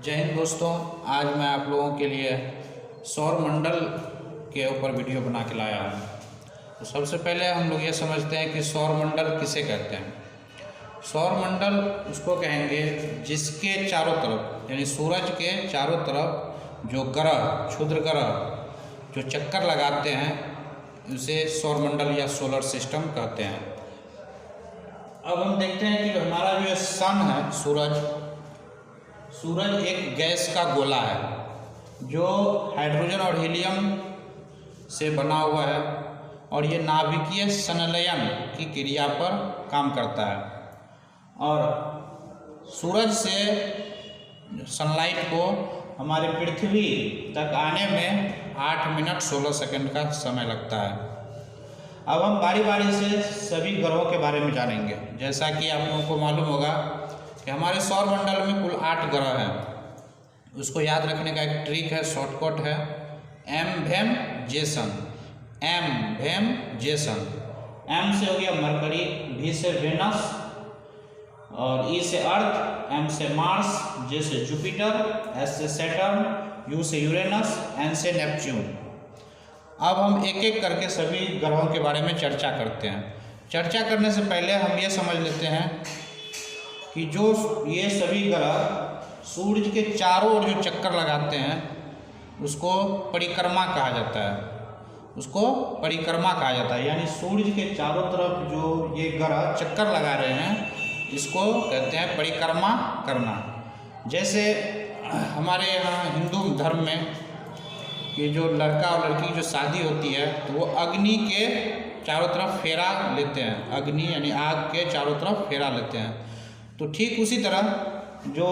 जय हिंद दोस्तों। आज मैं आप लोगों के लिए सौर मंडल के ऊपर वीडियो बना के लाया हूँ। तो सबसे पहले हम लोग ये समझते हैं कि सौर मंडल किसे कहते हैं। सौर मंडल उसको कहेंगे जिसके चारों तरफ यानी सूरज के चारों तरफ जो ग्रह क्षुद्र ग्रह जो चक्कर लगाते हैं उसे सौर मंडल या सोलर सिस्टम कहते हैं। अब हम देखते हैं कि हमारा जो सन है सूरज एक गैस का गोला है जो हाइड्रोजन और हीलियम से बना हुआ है और ये नाभिकीय संलयन की क्रिया पर काम करता है और सूरज से सनलाइट को हमारे पृथ्वी तक आने में 8 मिनट 16 सेकंड का समय लगता है। अब हम बारी बारी से सभी ग्रहों के बारे में जानेंगे। जैसा कि आप लोगों को मालूम होगा कि हमारे सौर मंडल में कुल 8 ग्रह हैं। उसको याद रखने का एक ट्रिक है, शॉर्टकट है एम भेम जेसन। एम भेम जेसन। एम से हो गया मरकरी, भी से वेनस और ई से अर्थ, एम से मार्स, जे से जुपिटर, एस से सैटर्न, यू से यूरेनस, एन से नेपच्यून। अब हम एक एक करके सभी ग्रहों के बारे में चर्चा करते हैं। चर्चा करने से पहले हम ये समझ लेते हैं कि जो ये सभी ग्रह सूरज के चारों ओर जो चक्कर लगाते हैं उसको परिक्रमा कहा जाता है। उसको परिक्रमा कहा जाता है, यानी सूरज के चारों तरफ जो ये ग्रह चक्कर लगा रहे हैं इसको कहते हैं परिक्रमा करना। जैसे हमारे यहाँ हिंदू धर्म में कि जो लड़का और लड़की की जो शादी होती है तो वो अग्नि के चारों तरफ फेरा लेते हैं। अग्नि यानी आग के चारों तरफ फेरा लेते हैं। तो ठीक उसी तरह जो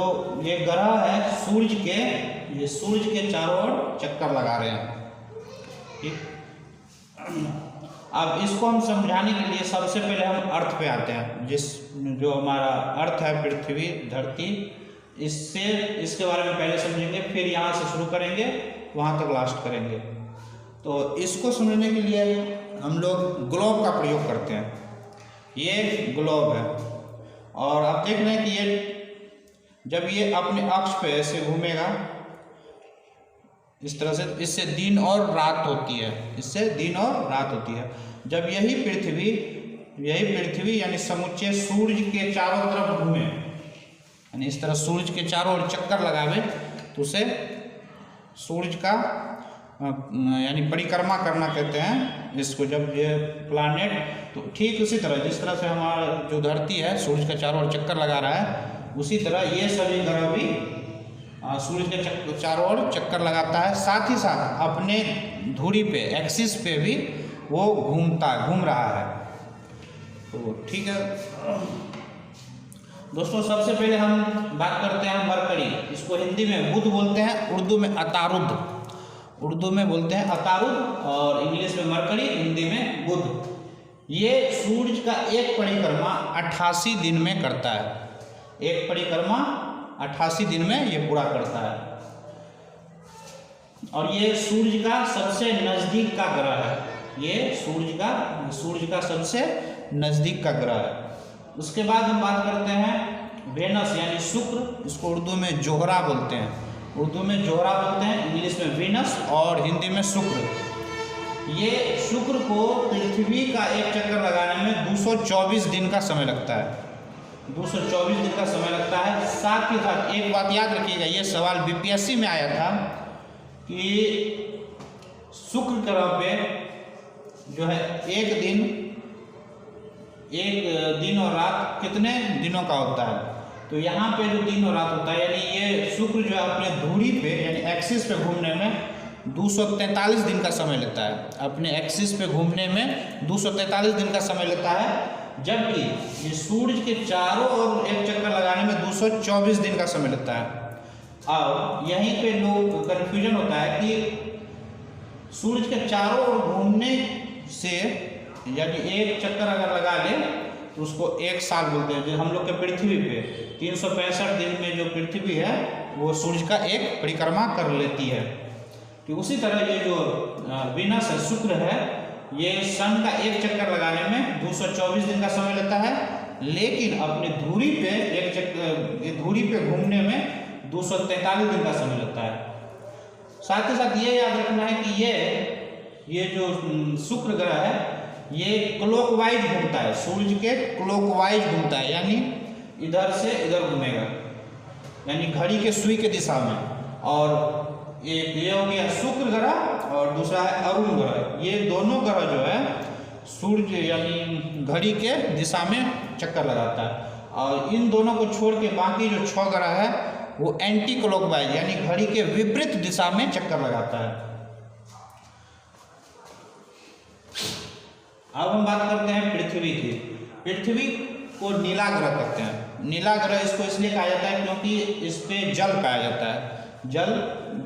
ये ग्रह है सूरज के चारों ओर चक्कर लगा रहे हैं। ठीक, अब इसको हम समझाने के लिए सबसे पहले हम अर्थ पे आते हैं। जो हमारा अर्थ है पृथ्वी धरती, इसके बारे में पहले समझेंगे, फिर यहाँ से शुरू करेंगे वहाँ तक लास्ट करेंगे। तो इसको समझने के लिए हम लोग ग्लोब का प्रयोग करते हैं। ये ग्लोब है और आप देख रहे हैं कि ये जब ये अपने अक्ष पे ऐसे घूमेगा इस तरह से, इससे दिन और रात होती है। इससे दिन और रात होती है। जब यही पृथ्वी यानी समुच्चय सूरज के चारों तरफ घूमे, यानी इस तरह सूरज के चारों ओर चक्कर लगावे तो उसे सूरज का यानी परिक्रमा करना कहते हैं इसको। जब ये प्लानेट तो ठीक उसी तरह जिस तरह से हमारा जो धरती है सूरज के चारों ओर चक्कर लगा रहा है उसी तरह ये सभी ग्रह भी सूरज के चारों ओर चक्कर लगाता है। साथ ही साथ अपने धुरी पे एक्सिस पे भी वो घूम रहा है। तो ठीक है दोस्तों, सबसे पहले हम बात करते हैं मरकरी। इसको हिंदी में बुध बोलते हैं, उर्दू में अतारुद। उर्दू में बोलते हैं अतारुद और इंग्लिश में मरकरी, हिंदी में बुध। ये सूरज का एक परिक्रमा 88 दिन में करता है। एक परिक्रमा 88 दिन में ये पूरा करता है और ये सूरज का सबसे नज़दीक का ग्रह है। ये सूरज का सबसे नज़दीक का ग्रह है। उसके बाद हम बात करते हैं वेनस यानी शुक्र। इसको उर्दू में जोहरा बोलते हैं। उर्दू में जोहरा बोलते हैं, इंग्लिश में वीनस और हिंदी में शुक्र। ये शुक्र को पृथ्वी का एक चक्कर लगाने में 224 दिन का समय लगता है। 224 दिन का समय लगता है। साथ ही साथ एक बात याद रखिएगा, ये सवाल बीपीएससी में आया था कि शुक्र ग्रह पे जो है एक दिन और रात कितने दिनों का होता है। तो यहाँ पे जो दिन और रात होता है यानी ये शुक्र जो है अपने धुरी पे यानी एक्सिस पे घूमने में 243 दिन का समय लेता है। अपने एक्सिस पे घूमने में 243 दिन का समय लेता है, जबकि ये सूरज के चारों ओर एक चक्कर लगाने में 224 दिन का समय लगता है। अब यहीं पे लोग कन्फ्यूजन होता है कि सूरज के चारों ओर घूमने से यानी एक चक्कर अगर लगा ले तो उसको एक साल बोलते हैं। जो हम लोग के पृथ्वी पे 365 दिन में जो पृथ्वी है वो सूरज का एक परिक्रमा कर लेती है। तो उसी तरह ये जो वीनस है, शुक्र है, ये सन का एक चक्कर लगाने में 224 दिन का समय लेता है, लेकिन अपने धुरी पे घूमने में 243 दिन का समय लगता है। साथ ही साथ ये याद रखना है कि ये जो शुक्र ग्रह है ये क्लॉकवाइज घूमता है, सूर्य के क्लॉकवाइज घूमता है, यानी इधर से इधर घूमेगा, यानी घड़ी के सुई के दिशा में। और ये हो गया शुक्र ग्रह और दूसरा है अरुण ग्रह। ये दोनों ग्रह जो है सूर्य यानी घड़ी के दिशा में चक्कर लगाता है, और इन दोनों को छोड़ के बाकी जो 6 ग्रह है वो एंटी क्लॉकवाइज यानी घड़ी के विपरीत दिशा में चक्कर लगाता है। अब हम बात करते हैं पृथ्वी की। पृथ्वी को नीला ग्रह कहते हैं। नीला ग्रह इसको इसलिए कहा जाता है क्योंकि इस पे जल पाया जाता है।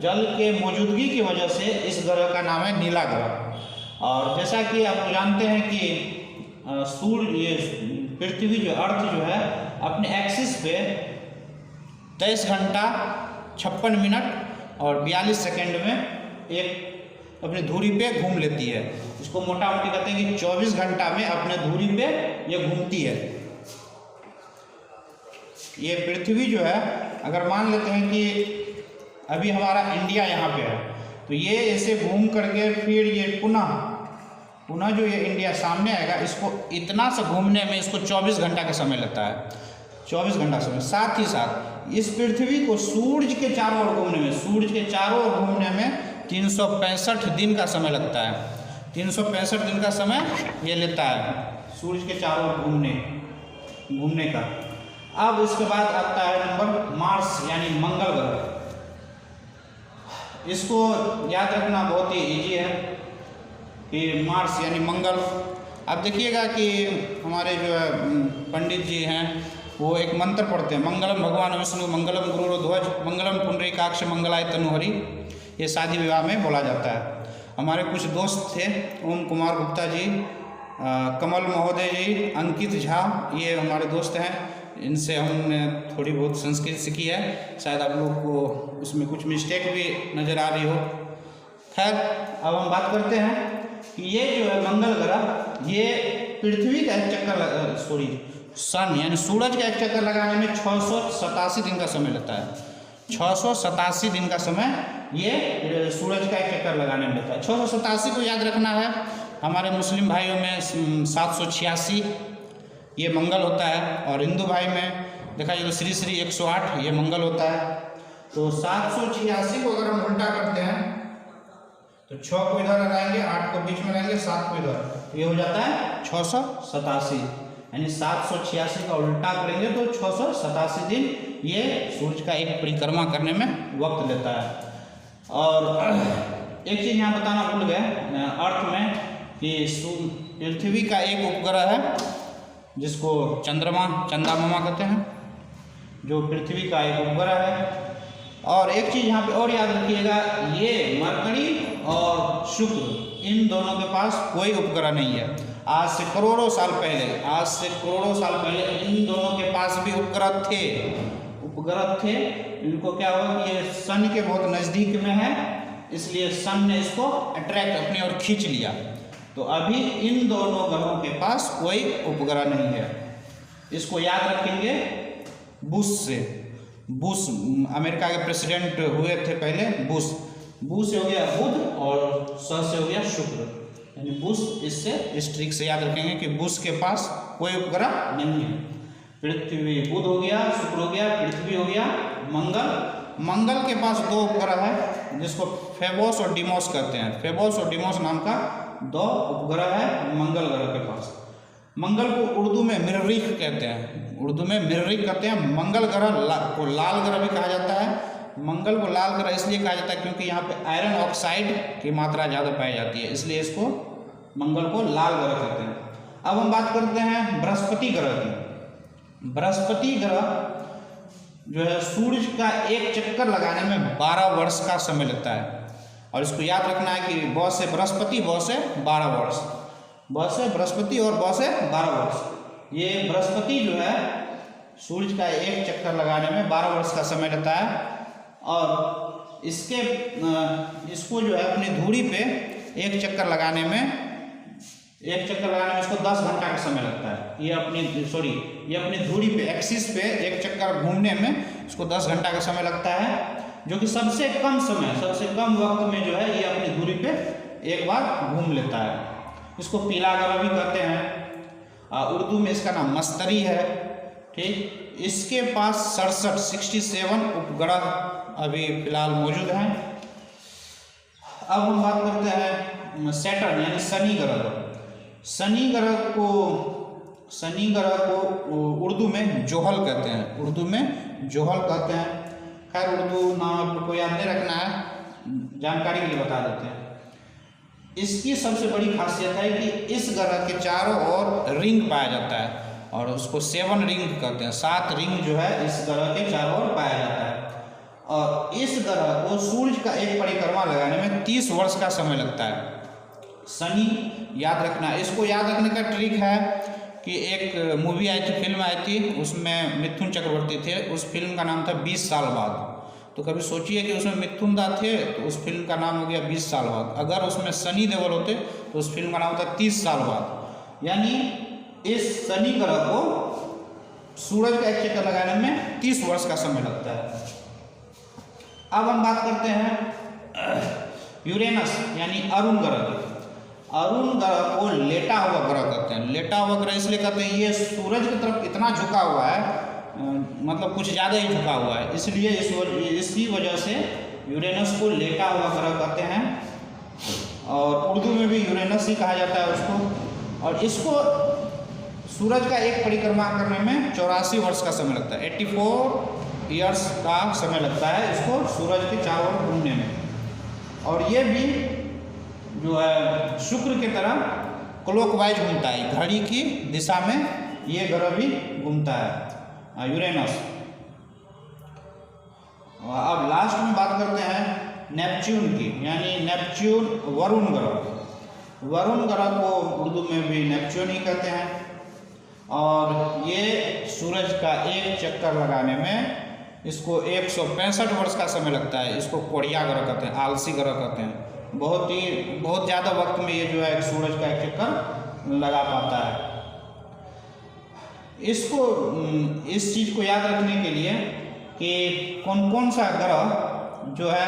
जल के मौजूदगी की वजह से इस ग्रह का नाम है नीला ग्रह। और जैसा कि आप जानते हैं कि सूर्य पृथ्वी जो अर्थ जो है अपने एक्सिस पे 23 घंटा 56 मिनट और 42 सेकेंड में एक अपनी धुरी पे घूम लेती है। इसको मोटा मोटी कहते हैं कि 24 घंटा में अपने धुरी पे ये घूमती है। ये पृथ्वी जो है अगर मान लेते हैं कि अभी हमारा इंडिया यहाँ पे है, तो ये ऐसे घूम करके फिर ये पुनः जो ये इंडिया सामने आएगा, इसको इतना सा घूमने में इसको 24 घंटा का समय लगता है, 24 घंटा समय। साथ ही साथ इस पृथ्वी को सूर्य के चारों ओर घूमने में 365 दिन का समय लगता है। 365 दिन का समय ये लेता है सूर्य के चारों ओर घूमने का। अब इसके बाद आता है नंबर मार्स यानी मंगल ग्रह। इसको याद रखना बहुत ही इजी है कि मार्स यानी मंगल। अब देखिएगा कि हमारे जो है पंडित जी हैं वो एक मंत्र पढ़ते हैं, मंगलम भगवान विष्णु मंगलम गुरुध्वज मंगलम पुंडरीकाक्ष मंगलाय तनुहरि। ये शादी विवाह में बोला जाता है। हमारे कुछ दोस्त थे, ओम कुमार गुप्ता जी, कमल महोदय जी, अंकित झा, ये हमारे दोस्त हैं। इनसे हमने थोड़ी बहुत संस्कृत सीखी है। शायद आप लोग को उसमें कुछ मिस्टेक भी नज़र आ रही हो। खैर, अब हम बात करते हैं कि ये जो है मंगल ग्रह ये पृथ्वी का एक चक्कर सन यानी सूरज का एक चक्कर लगाने में 687 दिन का समय लगता है। 687 दिन का समय ये सूरज का एक चक्कर लगाने में लगता है। 687 को याद रखना है। हमारे मुस्लिम भाइयों में 786 ये मंगल होता है, और हिंदू भाई में देखा जाए तो श्री श्री 108 ये मंगल होता है। तो 786 को अगर हम उल्टा करते हैं तो 6 को इधर लगाएंगे, 8 को बीच में लगाएंगे, 7 को इधर, तो ये हो जाता है 687। यानी 786 का उल्टा करेंगे तो 687 दिन ये सूरज का एक परिक्रमा करने में वक्त लेता है। और एक चीज़ यहाँ बताना भूल गए अर्थ में कि पृथ्वी का एक उपग्रह है जिसको चंदा मामा कहते हैं, जो पृथ्वी का एक उपग्रह है। और एक चीज़ यहाँ पे और याद रखिएगा, ये मरकरी और शुक्र इन दोनों के पास कोई उपग्रह नहीं है। आज से करोड़ों साल पहले इन दोनों के पास भी उपग्रह थे। इनको क्या हुआ कि ये सन के बहुत नज़दीक में है, इसलिए सन ने इसको अट्रैक्ट अपनी ओर खींच लिया। तो अभी इन दोनों ग्रहों के पास कोई उपग्रह नहीं है। इसको याद रखेंगे बुश अमेरिका के प्रेसिडेंट हुए थे पहले, बुश से हो गया बुध और स से हो गया शुक्र, यानी बुश। इससे इस ट्रिक से याद रखेंगे कि बुश के पास कोई उपग्रह नहीं है। पृथ्वी बुध हो गया, शुक्र हो गया, पृथ्वी हो गया, मंगल के पास 2 उपग्रह है जिसको फेबोस और डिमोस कहते हैं। फेबोस और डिमोस नाम का 2 उपग्रह है मंगल ग्रह के पास। मंगल को उर्दू में मरीख कहते हैं। मंगल ग्रह को लाल ग्रह भी कहा जाता है। मंगल को लाल ग्रह इसलिए कहा जाता है क्योंकि यहाँ पे आयरन ऑक्साइड की मात्रा ज़्यादा पाई जाती है, इसलिए इसको मंगल को लाल ग्रह कहते हैं। अब हम बात करते हैं बृहस्पति ग्रह की। बृहस्पति ग्रह जो है सूर्य का एक चक्कर लगाने में 12 वर्ष का समय लगता है। और इसको याद रखना है कि ब से बृहस्पति, ब से 12 वर्ष, ब से बृहस्पति और ब से 12 वर्ष। ये बृहस्पति जो है सूर्य का एक चक्कर लगाने में 12 वर्ष का समय लेता है। और इसको जो है अपनी धुरी पे एक चक्कर लगाने में इसको 10 घंटा का समय लगता है। ये अपनी धुरी पे एक्सिस पे एक चक्कर घूमने में इसको 10 घंटा का समय लगता है, जो कि सबसे कम समय, सबसे कम वक्त में जो है ये अपनी दूरी पे एक बार घूम लेता है। इसको पीला ग्रह भी कहते हैं। उर्दू में इसका नाम मस्तरी है। ठीक, इसके पास 67 उपग्रह अभी फिलहाल मौजूद हैं। अब हम बात करते हैं सैटर्न यानी शनि ग्रह। शनि ग्रह को उर्दू में जोहल कहते हैं, उर्दू में जोहल कहते हैं। खैर उर्दू नाम आपको याद नहीं रखना है, जानकारी के लिए बता देते हैं। इसकी सबसे बड़ी खासियत है कि इस ग्रह के चारों ओर रिंग पाया जाता है और उसको 7 रिंग कहते हैं। 7 रिंग जो है इस ग्रह के चारों ओर पाया जाता है। और इस ग्रह को सूर्य का एक परिक्रमा लगाने में 30 वर्ष का समय लगता है। शनि याद रखना, इसको याद रखने का ट्रिक है कि एक मूवी आई थी, फिल्म आई थी, उसमें मिथुन चक्रवर्ती थे। उस फिल्म का नाम था 20 साल बाद। तो कभी सोचिए कि उसमें मिथुन दा थे तो उस फिल्म का नाम हो गया 20 साल बाद। अगर उसमें शनि देवल होते तो उस फिल्म का नाम होता 30 साल बाद। यानी इस शनि ग्रह को सूरज का एक चक्कर लगाने में 30 वर्ष का समय लगता है। अब हम बात करते हैं यूरेनस यानी अरुण ग्रह की। अरुण ग्रह को लेटा हुआ ग्रह कहते हैं। लेटा हुआ ग्रह इसलिए कहते हैं, ये सूरज की तरफ इतना झुका हुआ है, मतलब कुछ ज़्यादा ही झुका हुआ है, इसलिए इसी वजह से यूरेनस को लेटा हुआ ग्रह कहते हैं। और उर्दू में भी यूरेनस ही कहा जाता है उसको। और इसको सूरज का एक परिक्रमा करने में 84 वर्ष का समय लगता है। 84 ईयर्स का समय लगता है इसको सूरज के चारों ओर घूमने में। और ये भी जो है शुक्र की तरह क्लॉकवाइज घूमता है, घड़ी की दिशा में ये ग्रह भी घूमता है यूरेनस। अब लास्ट में बात करते हैं नेपच्यून की, यानी नेपच्यून वरुण ग्रह। वरुण ग्रह को उर्दू में भी नेपच्यून ही कहते हैं। और ये सूरज का एक चक्कर लगाने में इसको 165 वर्ष का समय लगता है। इसको कोढ़िया ग्रह कहते हैं, आलसी ग्रह कहते हैं। बहुत ज़्यादा वक्त में ये जो है सूरज का एक चक्कर लगा पाता है। इसको इस चीज़ को याद रखने के लिए कि कौन कौन सा ग्रह जो है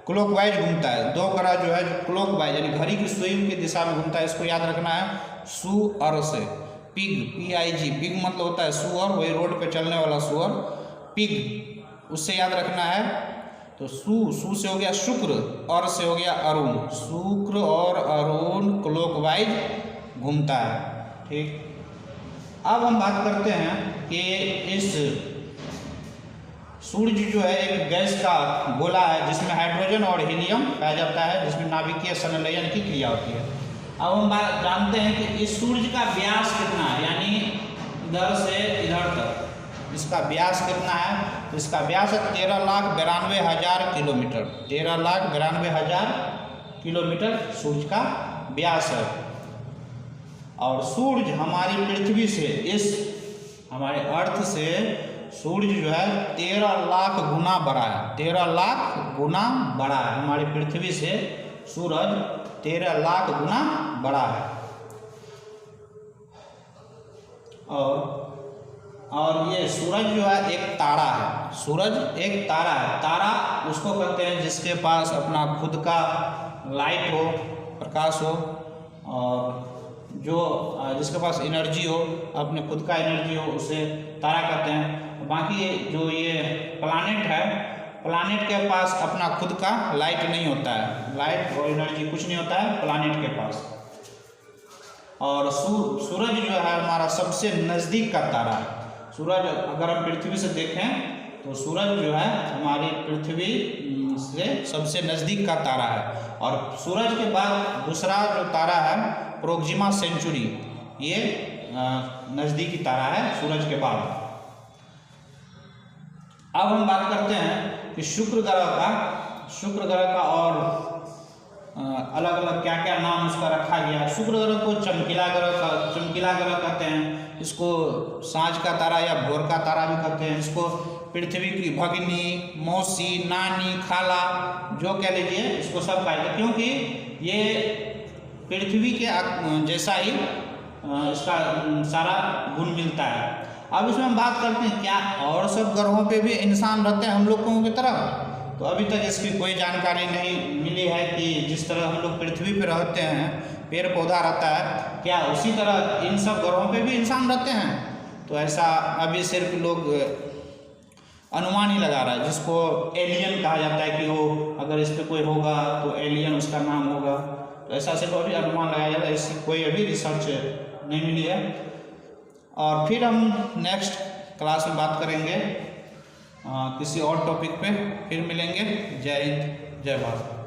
क्लॉकवाइज घूमता है। 2 ग्रह जो है जो क्लॉकवाइज यानी घड़ी की सुई की दिशा में घूमता है, इसको याद रखना है सुअर से। पिग, PIG, पिग मतलब होता है सुअर, वही रोड पे चलने वाला सुअर, पिग, उससे याद रखना है। तो सु से हो गया शुक्र, और से हो गया अरुण। शुक्र और अरुण क्लॉकवाइज घूमता है। ठीक, अब हम बात करते हैं कि इस सूर्य जो है एक गैस का गोला है जिसमें हाइड्रोजन और हीलियम पाया जाता है, जिसमें नाभिकीय संलयन की क्रिया होती है। अब हम जानते हैं कि इस सूर्य का व्यास कितना है, यानी इधर से इधर तक इसका व्यास कितना है। तो इसका व्यास है 13,92,000 किलोमीटर। 13,92,000 किलोमीटर सूर्य का व्यास है। और सूर्य हमारी पृथ्वी से, इस हमारे अर्थ से सूर्य जो है 13 लाख गुना बड़ा है। 13 लाख गुना बड़ा है हमारी पृथ्वी से। सूरज 13 लाख गुना बड़ा है। और ये सूरज जो है एक तारा है। सूरज एक तारा है। तारा उसको कहते हैं जिसके पास अपना खुद का लाइट हो, प्रकाश हो, और जो जिसके पास एनर्जी हो, अपने खुद का एनर्जी हो, उसे तारा कहते हैं। बाकी जो ये प्लैनेट है, प्लैनेट के पास अपना खुद का लाइट नहीं होता है, लाइट और एनर्जी कुछ नहीं होता है प्लैनेट के पास। और सूरज जो है हमारा सबसे नज़दीक का तारा है। सूरज अगर हम पृथ्वी से देखें तो सूरज जो है हमारी पृथ्वी से सबसे नज़दीक का तारा है। और सूरज के बाद दूसरा जो तारा है प्रोक्सिमा सेंचुरी, ये नज़दीकी तारा है सूरज के बाद। अब हम बात करते हैं कि शुक्र ग्रह का और अलग अलग क्या क्या नाम उसका रखा गया है। शुक्र ग्रह को चमकीला ग्रह कहते हैं। इसको सांझ का तारा या भोर का तारा भी कहते हैं। इसको पृथ्वी की भगिनी, मौसी, नानी, खाला जो कह लीजिए, इसको सब कहा, क्योंकि ये पृथ्वी के जैसा ही इसका सारा गुण मिलता है। अब इसमें हम बात करते हैं क्या और सब ग्रहों पे भी इंसान रहते हैं हम लोगों की तरह। तो अभी तक इसकी कोई जानकारी नहीं मिली है कि जिस तरह हम लोग पृथ्वी पर रहते हैं, पेड़ पौधा रहता है, क्या उसी तरह इन सब ग्रहों पे भी इंसान रहते हैं। तो ऐसा अभी सिर्फ लोग अनुमान ही लगा रहा है, जिसको एलियन कहा जाता है कि वो अगर इस पर कोई होगा तो एलियन उसका नाम होगा। तो ऐसा सिर्फ अभी अनुमान लगाया जाता है, इसकी कोई अभी रिसर्च नहीं मिली है। और फिर हम नेक्स्ट क्लास में बात करेंगे किसी और टॉपिक पे, फिर मिलेंगे। जय हिंद, जय भारत।